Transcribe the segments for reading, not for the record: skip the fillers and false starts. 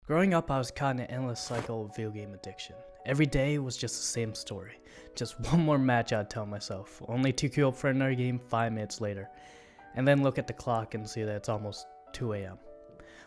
Growing up, I was caught in an endless cycle of video game addiction. Every day was just the same story. Just one more match I'd tell myself, only to queue up for another game 5 minutes later, and then look at the clock and see that it's almost 2 a.m.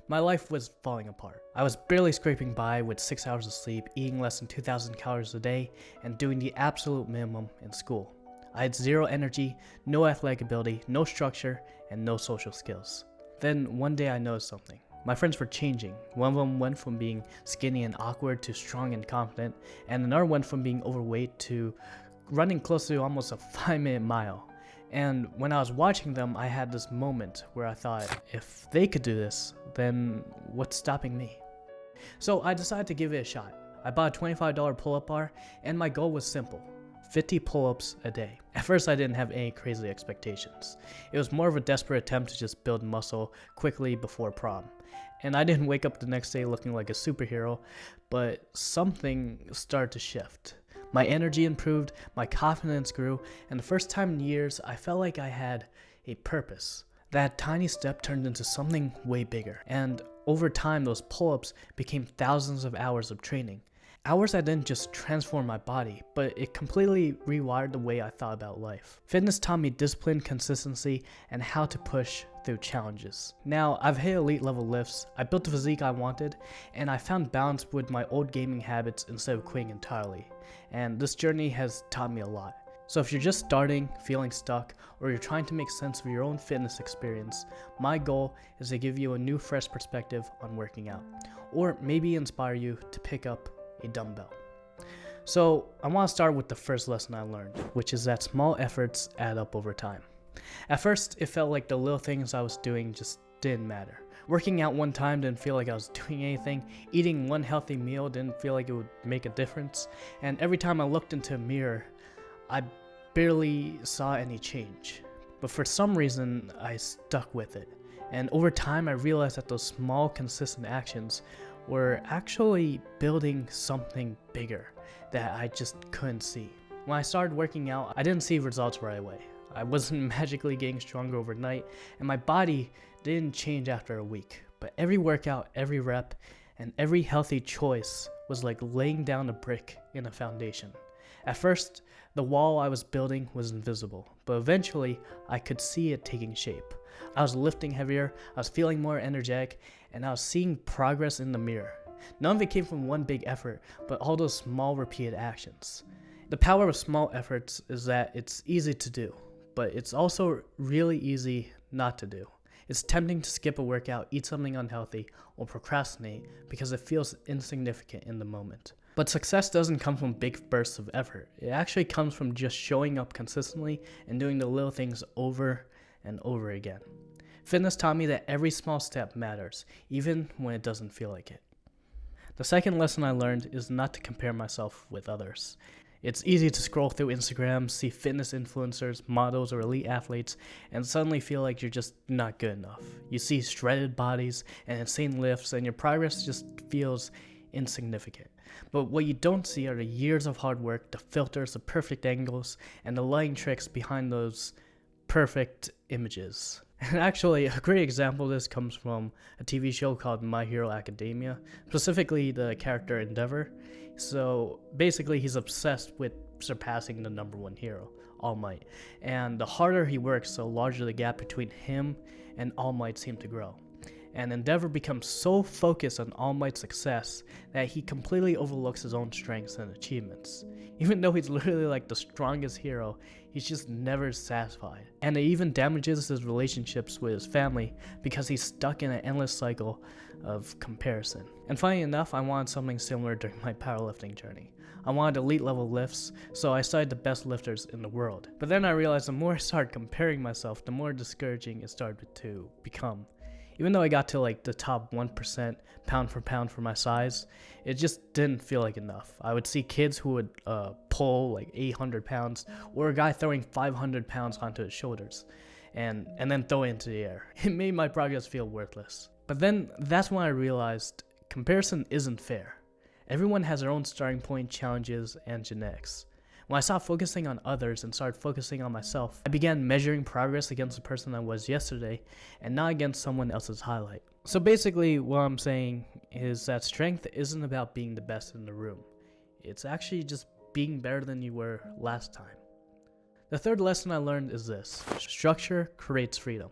My life was falling apart. I was barely scraping by with 6 hours of sleep, eating less than 2,000 calories a day, and doing the absolute minimum in school. I had zero energy, no athletic ability, no structure, and no social skills. Then one day I noticed something. My friends were changing. One of them went from being skinny and awkward to strong and confident, and another went from being overweight to running close to almost a 5-minute mile. And when I was watching them, I had this moment where I thought, if they could do this, then what's stopping me? So I decided to give it a shot. I bought a $25 pull-up bar, and my goal was simple: 50 pull-ups a day. At first, I didn't have any crazy expectations. It was more of a desperate attempt to just build muscle quickly before prom. And I didn't wake up the next day looking like a superhero, but something started to shift. My energy improved, my confidence grew, and the first time in years, I felt like I had a purpose. That tiny step turned into something way bigger. And over time, those pull-ups became thousands of hours of training. Hours that didn't just transform my body, but it completely rewired the way I thought about life. Fitness taught me discipline, consistency, and how to push through challenges. Now, I've hit elite level lifts, I built the physique I wanted, and I found balance with my old gaming habits instead of quitting entirely. And this journey has taught me a lot. So if you're just starting, feeling stuck, or you're trying to make sense of your own fitness experience, my goal is to give you a new, fresh perspective on working out, or maybe inspire you to pick up a dumbbell. So I want to start with the first lesson I learned, which is that small efforts add up over time. At first, it felt like the little things I was doing just didn't matter. Working out one time didn't feel like I was doing anything. Eating one healthy meal didn't feel like it would make a difference. And every time I looked into a mirror, I barely saw any change. But for some reason, I stuck with it. And over time, I realized that those small, consistent actions were actually building something bigger that I just couldn't see. When I started working out, I didn't see results right away. I wasn't magically getting stronger overnight, and my body didn't change after a week. But every workout, every rep, and every healthy choice was like laying down a brick in a foundation. At first, the wall I was building was invisible, but eventually I could see it taking shape. I was lifting heavier, I was feeling more energetic, and I was seeing progress in the mirror. None of it came from one big effort, but all those small repeated actions. The power of small efforts is that it's easy to do, but it's also really easy not to do. It's tempting to skip a workout, eat something unhealthy, or procrastinate because it feels insignificant in the moment. But success doesn't come from big bursts of effort. It actually comes from just showing up consistently and doing the little things over and over again. Fitness taught me that every small step matters, even when it doesn't feel like it. The second lesson I learned is not to compare myself with others. It's easy to scroll through Instagram, see fitness influencers, models, or elite athletes, and suddenly feel like you're just not good enough. You see shredded bodies and insane lifts, and your progress just feels insignificant. But what you don't see are the years of hard work, the filters, the perfect angles, and the lighting tricks behind those perfect images. And actually, a great example of this comes from a TV show called My Hero Academia, specifically the character Endeavor. So basically, he's obsessed with surpassing the number one hero, All Might. And the harder he works, the larger the gap between him and All Might seems to grow. And Endeavor becomes so focused on All Might's success that he completely overlooks his own strengths and achievements. Even though he's literally like the strongest hero, he's just never satisfied. And it even damages his relationships with his family because he's stuck in an endless cycle of comparison. And funny enough, I wanted something similar during my powerlifting journey. I wanted elite level lifts, so I studied the best lifters in the world. But then I realized the more I started comparing myself, the more discouraging it started to become. Even though I got to like the top 1% pound for pound for my size, it just didn't feel like enough. I would see kids who would pull like 800 pounds, or a guy throwing 500 pounds onto his shoulders and then throw it into the air. It made my progress feel worthless. But then that's when I realized comparison isn't fair. Everyone has their own starting point, challenges, and genetics. When I stopped focusing on others and started focusing on myself, I began measuring progress against the person I was yesterday and not against someone else's highlight. So basically, what I'm saying is that strength isn't about being the best in the room. It's actually just being better than you were last time. The third lesson I learned is this: structure creates freedom.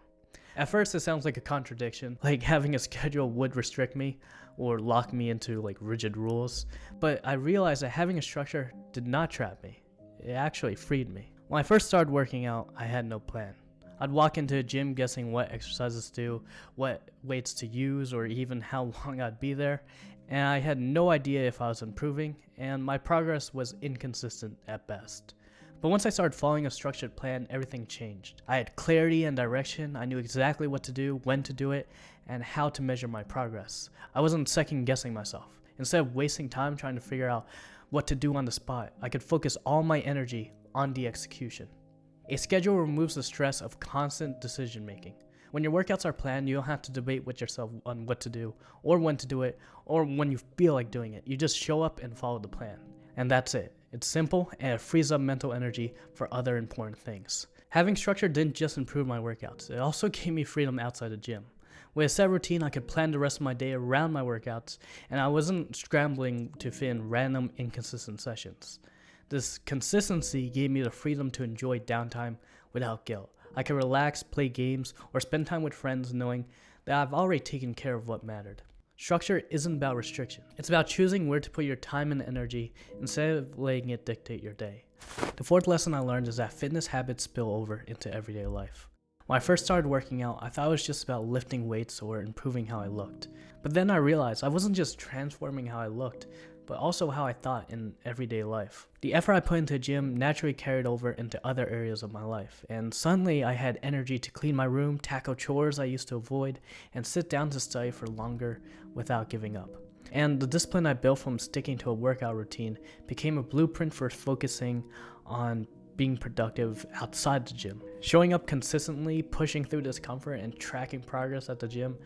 At first it sounds like a contradiction, like having a schedule would restrict me or lock me into like rigid rules, but I realized that having a structure did not trap me. It actually freed me. When I first started working out, I had no plan. I'd walk into a gym guessing what exercises to do, what weights to use, or even how long I'd be there, and I had no idea if I was improving, and my progress was inconsistent at best. But once I started following a structured plan, everything changed. I had clarity and direction. I knew exactly what to do, when to do it, and how to measure my progress. I wasn't second guessing myself. Instead of wasting time trying to figure out what to do on the spot, I could focus all my energy on the execution. A schedule removes the stress of constant decision making. When your workouts are planned, you don't have to debate with yourself on what to do, or when to do it, or when you feel like doing it. You just show up and follow the plan. And that's it. It's simple, and it frees up mental energy for other important things. Having structure didn't just improve my workouts, it also gave me freedom outside the gym. With a set routine, I could plan the rest of my day around my workouts, and I wasn't scrambling to fit in random, inconsistent sessions. This consistency gave me the freedom to enjoy downtime without guilt. I could relax, play games, or spend time with friends knowing that I've already taken care of what mattered. Structure isn't about restriction. It's about choosing where to put your time and energy instead of letting it dictate your day. The fourth lesson I learned is that fitness habits spill over into everyday life. When I first started working out, I thought it was just about lifting weights or improving how I looked. But then I realized I wasn't just transforming how I looked, but also how I thought in everyday life. The effort I put into the gym naturally carried over into other areas of my life, and suddenly I had energy to clean my room, tackle chores I used to avoid, and sit down to study for longer without giving up. And the discipline I built from sticking to a workout routine became a blueprint for focusing on being productive outside the gym. Showing up consistently, pushing through discomfort, and tracking progress at the gym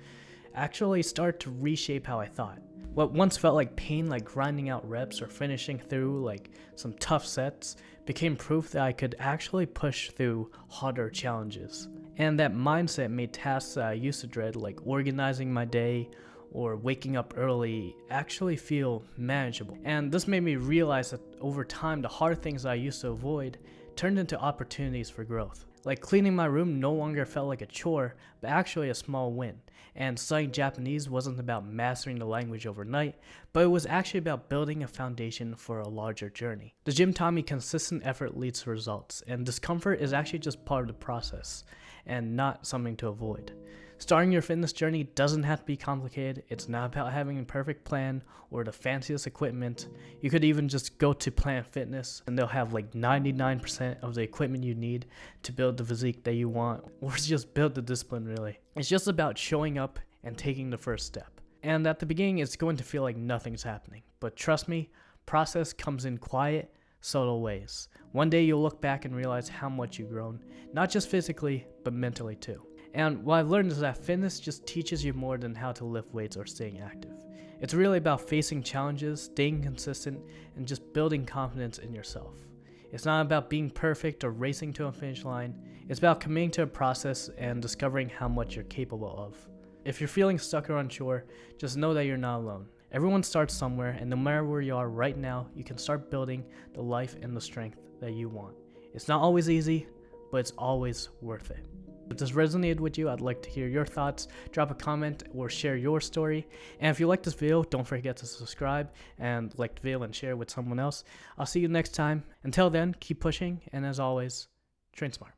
actually started to reshape how I thought. What once felt like pain, like grinding out reps or finishing through like some tough sets, became proof that I could actually push through harder challenges. And that mindset made tasks that I used to dread, like organizing my day or waking up early, actually feel manageable. And this made me realize that over time, the hard things that I used to avoid turned into opportunities for growth. Like cleaning my room no longer felt like a chore, but actually a small win. And studying Japanese wasn't about mastering the language overnight, but it was actually about building a foundation for a larger journey. The gym taught me consistent effort leads to results, and discomfort is actually just part of the process, and not something to avoid. Starting your fitness journey doesn't have to be complicated. It's not about having a perfect plan or the fanciest equipment. You could even just go to Planet Fitness and they'll have like 99% of the equipment you need to build the physique that you want, or just build the discipline really. It's just about showing up and taking the first step. And at the beginning, it's going to feel like nothing's happening. But trust me, process comes in quiet, subtle ways. One day you'll look back and realize how much you've grown, not just physically, but mentally too. And what I've learned is that fitness just teaches you more than how to lift weights or staying active. It's really about facing challenges, staying consistent, and just building confidence in yourself. It's not about being perfect or racing to a finish line. It's about committing to a process and discovering how much you're capable of. If you're feeling stuck or unsure, just know that you're not alone. Everyone starts somewhere, and no matter where you are right now, you can start building the life and the strength that you want. It's not always easy, but it's always worth it. If this resonated with you, I'd like to hear your thoughts. Drop a comment or share your story. And if you like this video, don't forget to subscribe and like the video and share it with someone else. I'll see you next time. Until then, keep pushing, and as always, train smart.